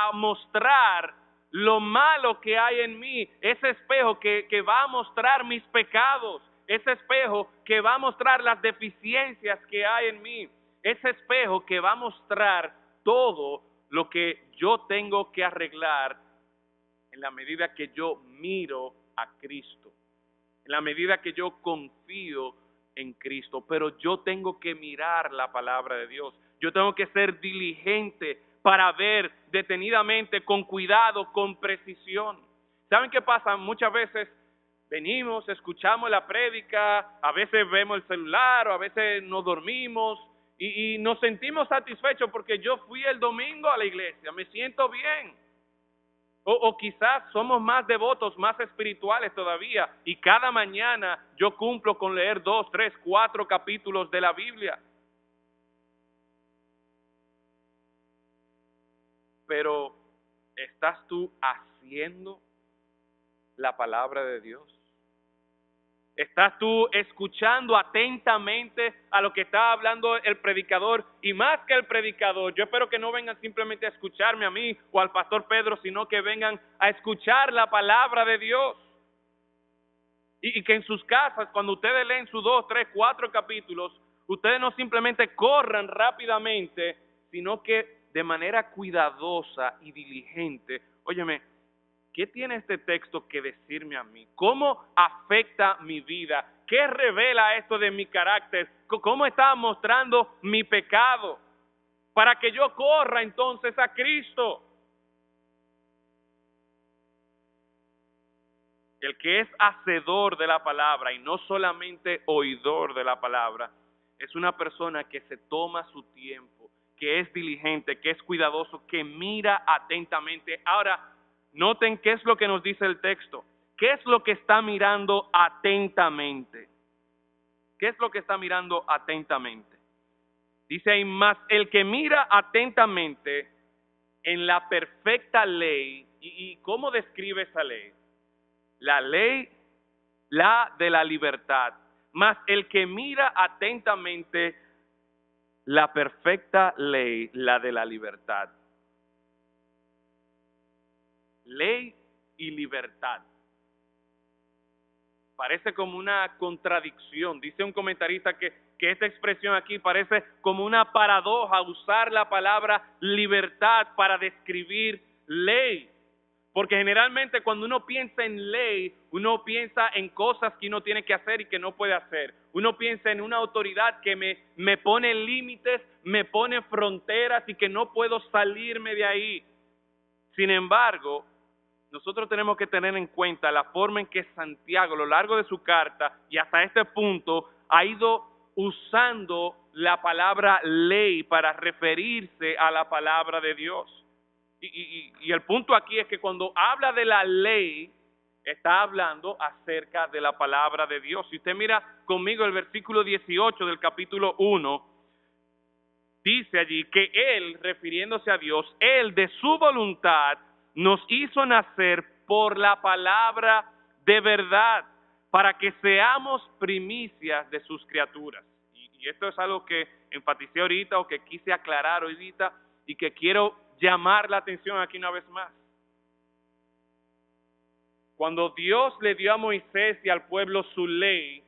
a mostrar lo malo que hay en mí, ese espejo que va a mostrar mis pecados, ese espejo que va a mostrar las deficiencias que hay en mí. Ese espejo que va a mostrar todo lo que yo tengo que arreglar en la medida que yo miro a Cristo, en la medida que yo confío en Cristo. Pero yo tengo que mirar la palabra de Dios. Yo tengo que ser diligente para ver detenidamente, con cuidado, con precisión. ¿Saben qué pasa? Muchas veces venimos, escuchamos la prédica, a veces vemos el celular o a veces nos dormimos y nos sentimos satisfechos porque yo fui el domingo a la iglesia, me siento bien. O quizás somos más devotos, más espirituales todavía y cada mañana yo cumplo con leer 2, 3, 4 capítulos de la Biblia. Pero, ¿estás tú haciendo la palabra de Dios? ¿Estás tú escuchando atentamente a lo que está hablando el predicador? Y más que el predicador, yo espero que no vengan simplemente a escucharme a mí o al pastor Pedro, sino que vengan a escuchar la palabra de Dios. Y que en sus casas, cuando ustedes leen sus 2, 3, 4 capítulos, ustedes no simplemente corran rápidamente, sino que de manera cuidadosa y diligente, óyeme, ¿qué tiene este texto que decirme a mí? ¿Cómo afecta mi vida? ¿Qué revela esto de mi carácter? ¿Cómo está mostrando mi pecado? Para que yo corra entonces a Cristo. El que es hacedor de la palabra y no solamente oidor de la palabra, es una persona que se toma su tiempo, que es diligente, que es cuidadoso, que mira atentamente. Ahora, noten qué es lo que nos dice el texto. ¿Qué es lo que está mirando atentamente? ¿Qué es lo que está mirando atentamente? Dice ahí, más el que mira atentamente en la perfecta ley. ¿Y cómo describe esa ley? La ley, la de la libertad. Más el que mira atentamente la perfecta ley, la de la libertad. Ley y libertad. Parece como una contradicción. Dice un comentarista que esta expresión aquí parece como una paradoja, usar la palabra libertad para describir ley. Porque generalmente cuando uno piensa en ley, uno piensa en cosas que uno tiene que hacer y que no puede hacer. Uno piensa en una autoridad que me pone límites, me pone fronteras y que no puedo salirme de ahí. Sin embargo, nosotros tenemos que tener en cuenta la forma en que Santiago, a lo largo de su carta y hasta este punto, ha ido usando la palabra ley para referirse a la palabra de Dios. Y el punto aquí es que cuando habla de la ley, está hablando acerca de la palabra de Dios. Si usted mira conmigo el versículo 18 del capítulo 1, dice allí que Él, refiriéndose a Dios, Él de su voluntad nos hizo nacer por la palabra de verdad, para que seamos primicias de sus criaturas. Y esto es algo que enfaticé ahorita o que quise aclarar ahorita y que quiero llamar la atención aquí una vez más. Cuando Dios le dio a Moisés y al pueblo su ley,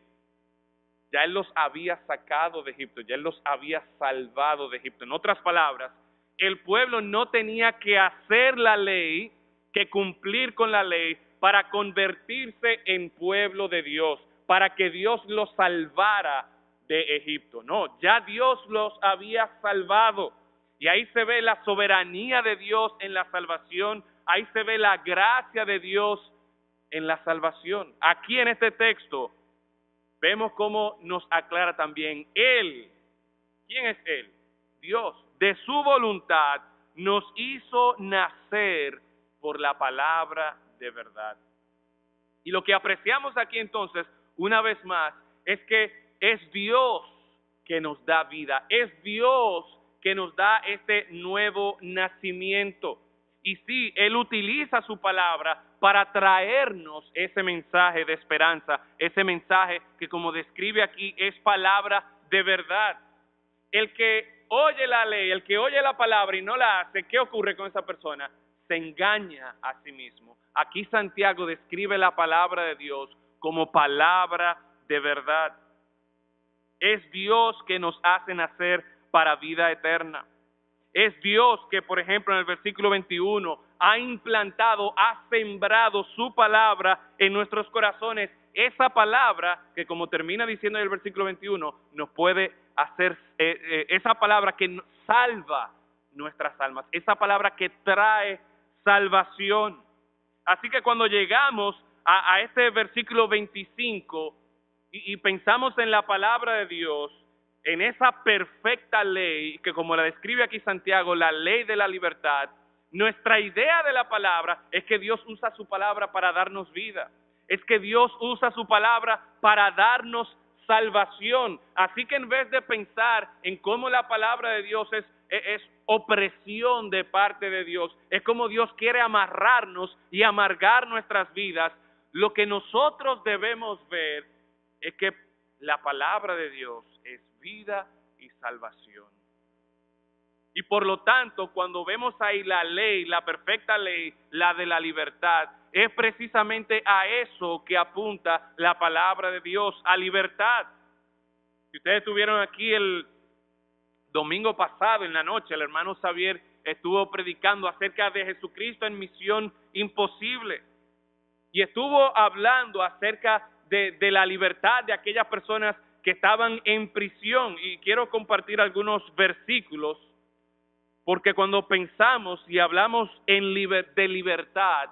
ya Él los había sacado de Egipto, ya Él los había salvado de Egipto. En otras palabras, el pueblo no tenía que hacer la ley, que cumplir con la ley para convertirse en pueblo de Dios, para que Dios los salvara de Egipto. No, ya Dios los había salvado. Y ahí se ve la soberanía de Dios en la salvación, ahí se ve la gracia de Dios en la salvación. Aquí en este texto vemos cómo nos aclara también Él. ¿Quién es Él? Dios. De su voluntad nos hizo nacer por la palabra de verdad. Y lo que apreciamos aquí entonces, una vez más, es que es Dios que nos da vida, es Dios que nos da este nuevo nacimiento. Y sí, Él utiliza su palabra para traernos ese mensaje de esperanza, ese mensaje que, como describe aquí, es palabra de verdad. El que oye la ley, el que oye la palabra y no la hace, ¿qué ocurre con esa persona? Se engaña a sí mismo. Aquí Santiago describe la palabra de Dios como palabra de verdad. Es Dios que nos hace nacer para vida eterna. Es Dios que, por ejemplo, en el versículo 21, ha implantado, ha sembrado su palabra en nuestros corazones. Esa palabra que, como termina diciendo en el versículo 21, nos puede hacer, esa palabra que salva nuestras almas, esa palabra que trae salvación. Así que cuando llegamos a este versículo 25 y pensamos en la palabra de Dios, en esa perfecta ley, que como la describe aquí Santiago, la ley de la libertad, nuestra idea de la palabra es que Dios usa su palabra para darnos vida. Es que Dios usa su palabra para darnos salvación. Así que en vez de pensar en cómo la palabra de Dios es opresión de parte de Dios, es como Dios quiere amarrarnos y amargar nuestras vidas, lo que nosotros debemos ver es que la palabra de Dios es vida y salvación. Y por lo tanto, cuando vemos ahí la ley, la perfecta ley, la de la libertad, es precisamente a eso que apunta la palabra de Dios, a libertad. Si ustedes estuvieron aquí el domingo pasado en la noche, el hermano Xavier estuvo predicando acerca de Jesucristo en misión imposible. Y estuvo hablando acerca de la libertad de aquellas personas que estaban en prisión. Y quiero compartir algunos versículos, porque cuando pensamos y hablamos de libertad,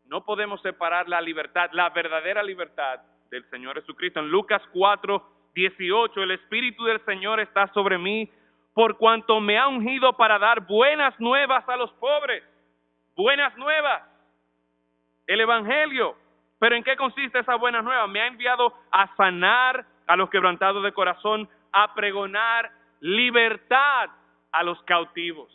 no podemos separar la libertad, la verdadera libertad del Señor Jesucristo. En Lucas 4:18, el Espíritu del Señor está sobre mí, por cuanto me ha ungido para dar buenas nuevas a los pobres. Buenas nuevas. El Evangelio. ¿Pero en qué consiste esa buena nueva? Me ha enviado a sanar a los quebrantados de corazón, a pregonar libertad a los cautivos.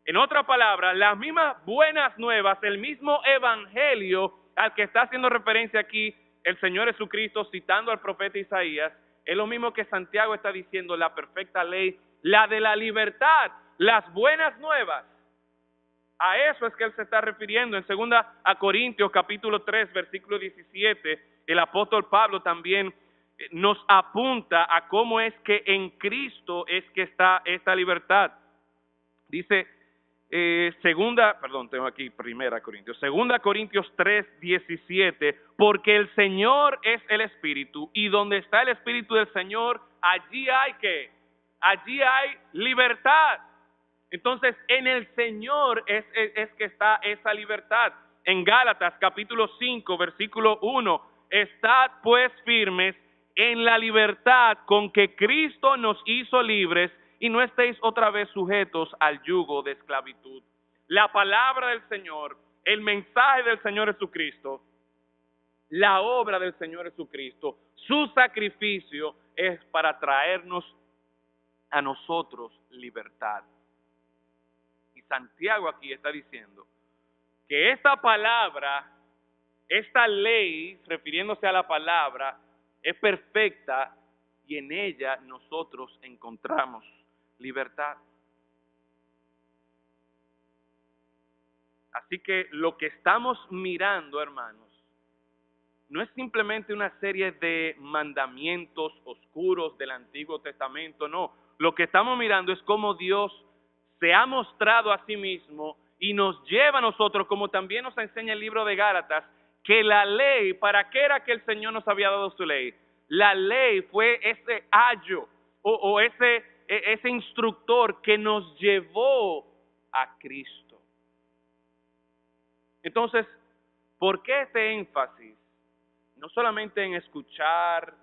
En otra palabra, las mismas buenas nuevas, el mismo Evangelio al que está haciendo referencia aquí el Señor Jesucristo citando al profeta Isaías, es lo mismo que Santiago está diciendo, la perfecta ley, la de la libertad, las buenas nuevas. A eso es que él se está refiriendo. En 2 Corintios capítulo 3, versículo 17, el apóstol Pablo también nos apunta a cómo es que en Cristo es que está esta libertad. Dice, 2 Corintios 3, 17, porque el Señor es el Espíritu, y donde está el Espíritu del Señor, allí hay ¿qué? Allí hay libertad. Entonces, en el Señor es que está esa libertad. En Gálatas capítulo 5, versículo 1, estad pues firmes en la libertad con que Cristo nos hizo libres, y no estéis otra vez sujetos al yugo de esclavitud. La palabra del Señor, el mensaje del Señor Jesucristo, la obra del Señor Jesucristo, su sacrificio es para traernos a nosotros libertad. Y Santiago aquí está diciendo que esta palabra, esta ley, refiriéndose a la palabra, es perfecta y en ella nosotros encontramos libertad. Así que lo que estamos mirando, hermanos, no es simplemente una serie de mandamientos oscuros del Antiguo Testamento, no. Lo que estamos mirando es cómo Dios se ha mostrado a sí mismo y nos lleva a nosotros, como también nos enseña el libro de Gálatas, que la ley, ¿para qué era que el Señor nos había dado su ley? La ley fue ese ayo o ese instructor que nos llevó a Cristo. Entonces, ¿por qué este énfasis? No solamente en escuchar,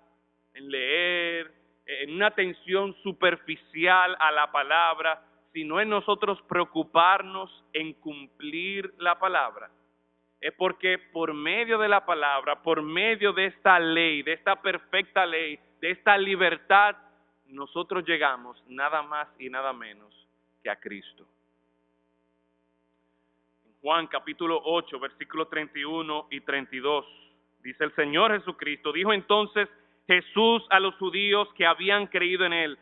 en leer, en una atención superficial a la palabra, sino en nosotros preocuparnos en cumplir la palabra. Es porque por medio de la palabra, por medio de esta ley, de esta perfecta ley, de esta libertad, nosotros llegamos nada más y nada menos que a Cristo. En Juan capítulo 8, versículos 31 y 32, dice el Señor Jesucristo, dijo entonces Jesús a los judíos que habían creído en él,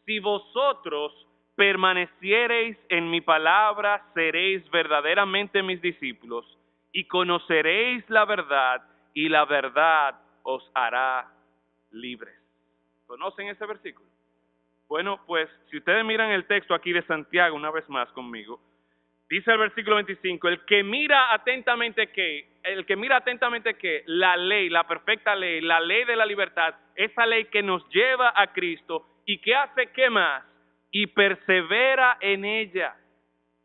si vosotros permaneciereis en mi palabra, seréis verdaderamente mis discípulos y conoceréis la verdad y la verdad os hará libres. ¿Conocen ese versículo? Bueno, pues si ustedes miran el texto aquí de Santiago una vez más conmigo, dice el versículo 25, el que mira atentamente que la ley, la perfecta ley, la ley de la libertad, esa ley que nos lleva a Cristo y que hace ¿qué más? Y persevera en ella.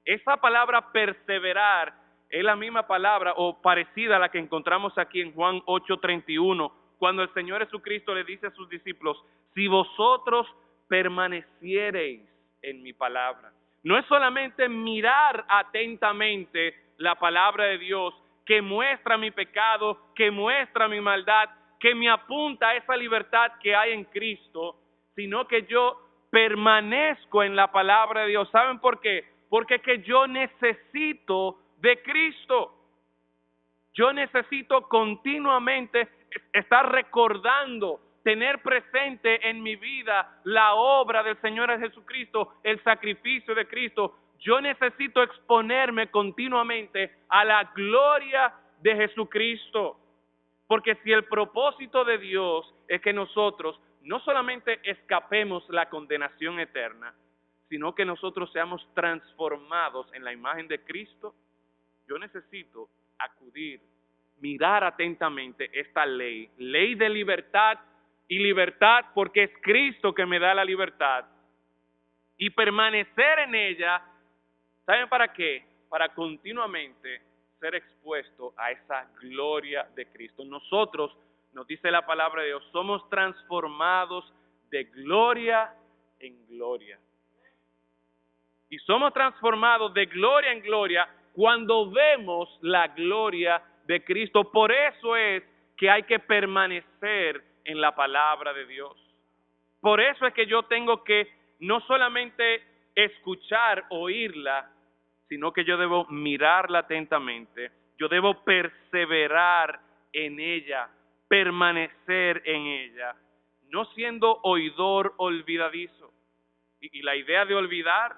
Esa palabra perseverar es la misma palabra o parecida a la que encontramos aquí en Juan 8:31, cuando el Señor Jesucristo le dice a sus discípulos, si vosotros permaneciereis en mi palabra. No es solamente mirar atentamente la palabra de Dios que muestra mi pecado, que muestra mi maldad, que me apunta a esa libertad que hay en Cristo, sino que yo permanezco en la palabra de Dios. ¿Saben por qué? Porque que yo necesito de Cristo. Yo necesito continuamente estar recordando, tener presente en mi vida la obra del Señor Jesucristo, el sacrificio de Cristo. Yo necesito exponerme continuamente a la gloria de Jesucristo. Porque si el propósito de Dios es que nosotros no solamente escapemos la condenación eterna, sino que nosotros seamos transformados en la imagen de Cristo, yo necesito acudir, mirar atentamente esta ley, ley de libertad y libertad porque es Cristo que me da la libertad, y permanecer en ella. ¿Saben para qué? Para continuamente ser expuesto a esa gloria de Cristo. Nosotros, nos dice la palabra de Dios, somos transformados de gloria en gloria. Y somos transformados de gloria en gloria cuando vemos la gloria de Cristo. Por eso es que hay que permanecer en la palabra de Dios. Por eso es que yo tengo que no solamente escuchar, oírla, sino que yo debo mirarla atentamente. Yo debo perseverar en ella, permanecer en ella, no siendo oidor olvidadizo. Y la idea de olvidar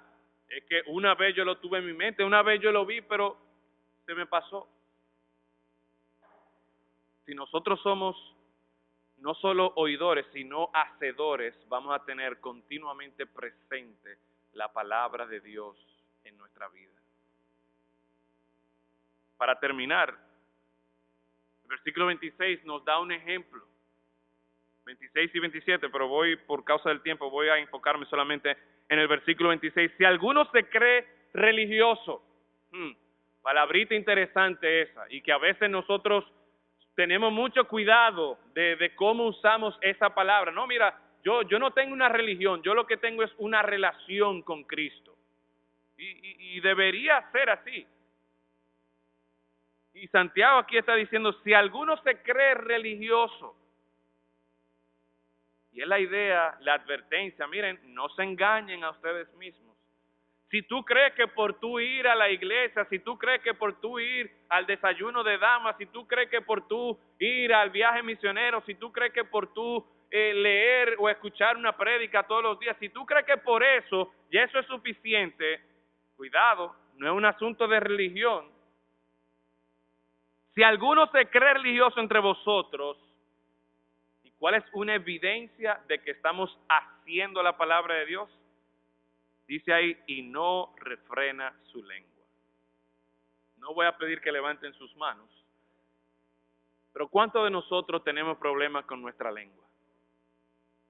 es que una vez yo lo tuve en mi mente, una vez yo lo vi, pero se me pasó. Si nosotros somos no solo oidores, sino hacedores, vamos a tener continuamente presente la palabra de Dios en nuestra vida. Para terminar, el versículo 26 nos da un ejemplo. 26 y 27, pero por causa del tiempo, voy a enfocarme solamente en el versículo 26. Si alguno se cree religioso, palabrita interesante esa, y que a veces nosotros tenemos mucho cuidado de cómo usamos esa palabra. No, mira, yo no tengo una religión, yo lo que tengo es una relación con Cristo. Y debería ser así. Y Santiago aquí está diciendo, si alguno se cree religioso, y es la idea, la advertencia, miren, no se engañen a ustedes mismos. Si tú crees que por tú ir a la iglesia, si tú crees que por tú ir al desayuno de damas, si tú crees que por tú ir al viaje misionero, si tú crees que por tú leer o escuchar una prédica todos los días, si tú crees que por eso ya eso es suficiente, cuidado, no es un asunto de religión. Si alguno se cree religioso entre vosotros, ¿y cuál es una evidencia de que estamos haciendo la palabra de Dios? Dice ahí, y no refrena su lengua. No voy a pedir que levanten sus manos, pero ¿cuántos de nosotros tenemos problemas con nuestra lengua?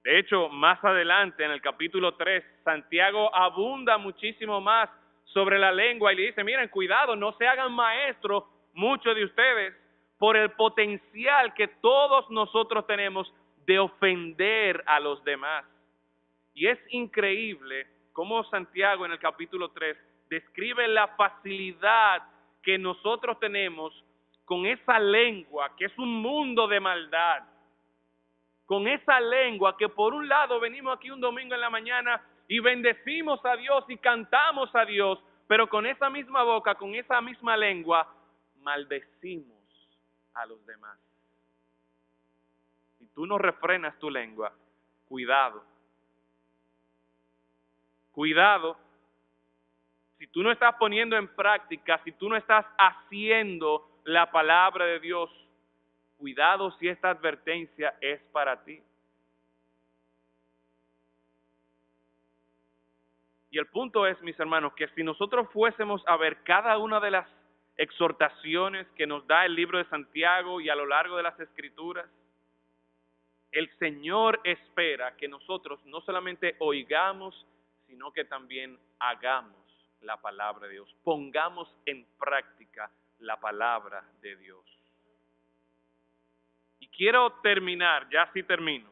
De hecho, más adelante en el capítulo 3, Santiago abunda muchísimo más sobre la lengua y le dice, miren, cuidado, no se hagan maestros muchos de ustedes por el potencial que todos nosotros tenemos de ofender a los demás. Y es increíble cómo Santiago en el capítulo 3 describe la facilidad que nosotros tenemos con esa lengua, que es un mundo de maldad. Con esa lengua que por un lado venimos aquí un domingo en la mañana y bendecimos a Dios y cantamos a Dios, pero con esa misma boca, con esa misma lengua, maldecimos a los demás. Si tú no refrenas tu lengua, cuidado. Cuidado, si tú no estás poniendo en práctica, si tú no estás haciendo la palabra de Dios, cuidado si esta advertencia es para ti. Y el punto es, mis hermanos, que si nosotros fuésemos a ver cada una de las exhortaciones que nos da el libro de Santiago y a lo largo de las Escrituras, el Señor espera que nosotros no solamente oigamos, sino que también hagamos la palabra de Dios. Pongamos en práctica la palabra de Dios. Y quiero terminar, ya sí termino,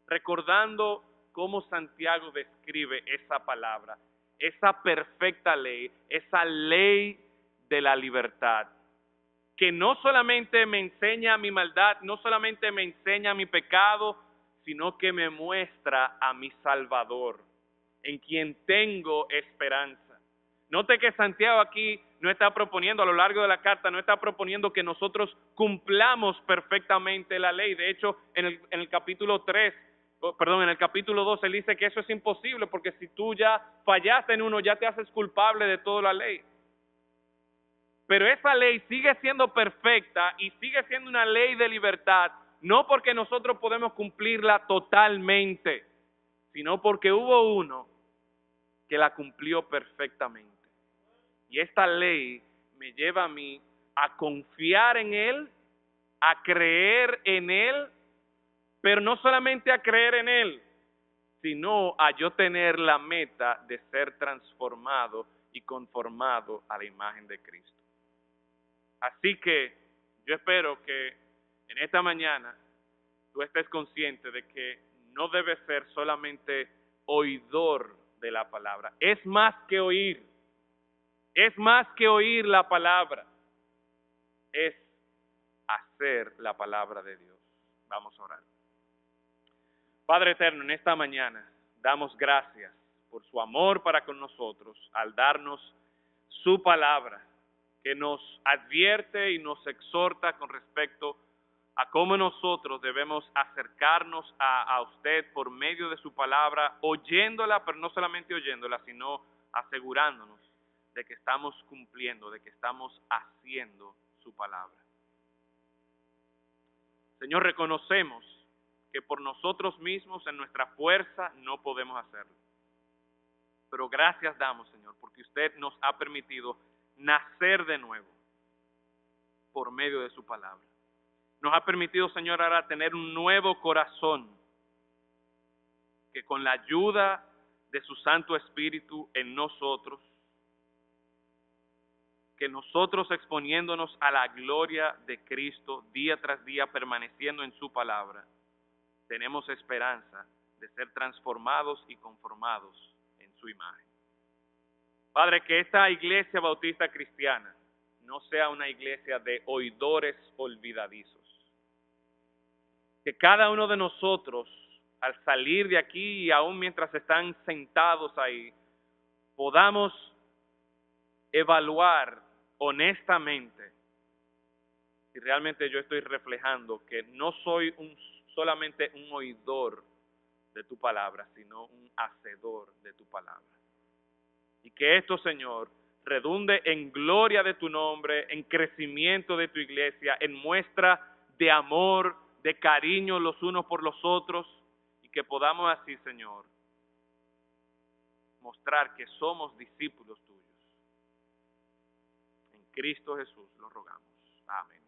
recordando cómo Santiago describe esa palabra, esa perfecta ley, esa ley de la libertad, que no solamente me enseña mi maldad, no solamente me enseña mi pecado, sino que me muestra a mi Salvador, en quien tengo esperanza. Note que Santiago aquí no está proponiendo, a lo largo de la carta, no está proponiendo que nosotros cumplamos perfectamente la ley. De hecho, en el capítulo 2, él dice que eso es imposible, porque si tú ya fallaste en uno, ya te haces culpable de toda la ley. Pero esa ley sigue siendo perfecta y sigue siendo una ley de libertad, no porque nosotros podemos cumplirla totalmente, sino porque hubo uno que la cumplió perfectamente. Y esta ley me lleva a mí a confiar en Él, a creer en Él, pero no solamente a creer en Él, sino a yo tener la meta de ser transformado y conformado a la imagen de Cristo. Así que yo espero que en esta mañana tú estés consciente de que no debes ser solamente oidor de la palabra. Es más que oír. Es más que oír la palabra. Es hacer la palabra de Dios. Vamos a orar. Padre eterno, en esta mañana damos gracias por su amor para con nosotros al darnos su palabra, que nos advierte y nos exhorta con respecto a cómo nosotros debemos acercarnos a usted por medio de su palabra, oyéndola, pero no solamente oyéndola, sino asegurándonos de que estamos cumpliendo, de que estamos haciendo su palabra. Señor, reconocemos que por nosotros mismos, en nuestra fuerza, no podemos hacerlo. Pero gracias damos, Señor, porque usted nos ha permitido nacer de nuevo por medio de su palabra. Nos ha permitido, Señor, ahora tener un nuevo corazón que con la ayuda de su Santo Espíritu en nosotros, que nosotros exponiéndonos a la gloria de Cristo día tras día, permaneciendo en su palabra, tenemos esperanza de ser transformados y conformados en su imagen. Padre, que esta iglesia bautista cristiana no sea una iglesia de oidores olvidadizos. Que cada uno de nosotros, al salir de aquí y aún mientras están sentados ahí, podamos evaluar honestamente si realmente yo estoy reflejando que no soy solamente un oidor de tu palabra, sino un hacedor de tu palabra. Y que esto, Señor, redunde en gloria de tu nombre, en crecimiento de tu iglesia, en muestra de amor, de cariño los unos por los otros, y que podamos así, Señor, mostrar que somos discípulos tuyos. En Cristo Jesús lo rogamos. Amén.